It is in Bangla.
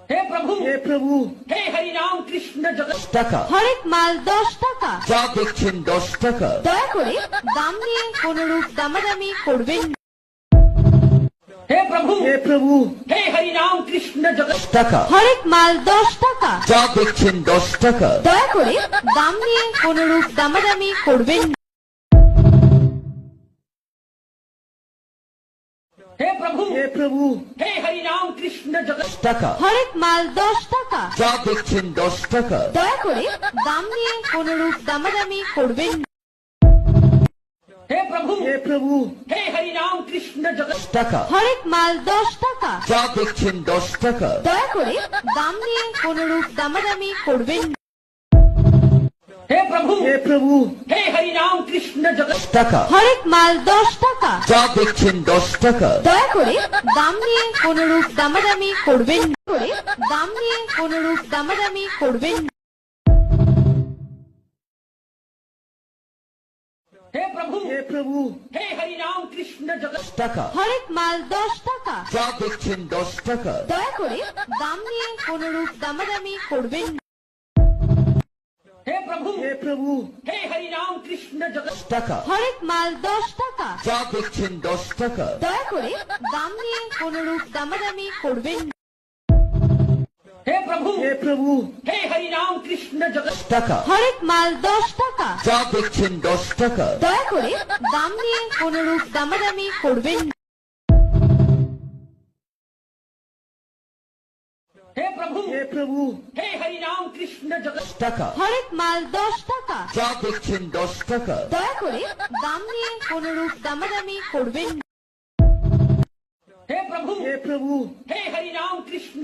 हे प्रभु हे हरि नाम कृष्ण जगत টাকা হরেক মাল 10 টাকা। যা দেখছেন 10 টাকা দয়া করে দাম নিয়ে কোনরূপ দামাদামি করবেন না। हे प्रभु हे हरि नाम कृष्ण जगत টাকা হরেক মাল 10 টাকা। যা দেখছেন 10 টাকা দয়া করে দাম নিয়ে কোনরূপ দামাদামি করবেন না। हे प्रभु हे हरि नाम कृष्ण जगत টাকা হরেক মাল 10 টাকা। যা দেখছেন 10 টাকা দয়া করে দাম নিয়ে কোনরূপ দামাদামি করবেন না। हे प्रभु हे हरि नाम कृष्ण जगत টাকা হরেক মাল 10 টাকা। যা দেখছেন 10 টাকা দয়া করে দাম নিয়ে কোনরূপ দামাদামি করবেন না। हे प्रभु हे हरि नाम कृष्ण जगत টাকা হরেক মাল 10 টাকা। যা দেখছেন 10 টাকা দয়া করে দাম নিয়ে কোনরূপ দামাদামি করবেন না। করে দাম নিয়ে কোনরূপ দামাদামি করবেন না। हे प्रभु हे हरि नाम कृष्ण जगत টাকা হরেক মাল 10 টাকা। যা দেখছেন 10 টাকা দয়া করে দাম নিয়ে কোনরূপ দামাদামি করবেন না। हे प्रभु हे हरि नाम कृष्ण जगत টাকা হরেক মাল 10 টাকা। যা দেখছেন 10 টাকা দয়া করে দাম নিয়ে কোনরূপ দামাদামি করবেন না। हे प्रभु हे हरि नाम कृष्ण जगत টাকা হরেক মাল 10 টাকা। যা দেখছেন 10 টাকা দয়া করে দাম নিয়ে কোনরূপ দামাদামি করবেন না। हे प्रभु हे हरि नाम कृष्ण जगत টাকা হরেক মাল 10 টাকা। যা দেখছেন 10 টাকা দয়া করে দাম নিয়ে কোনরূপ দামাদামি করবেন না। हे प्रभु हे हरि नाम कृष्ण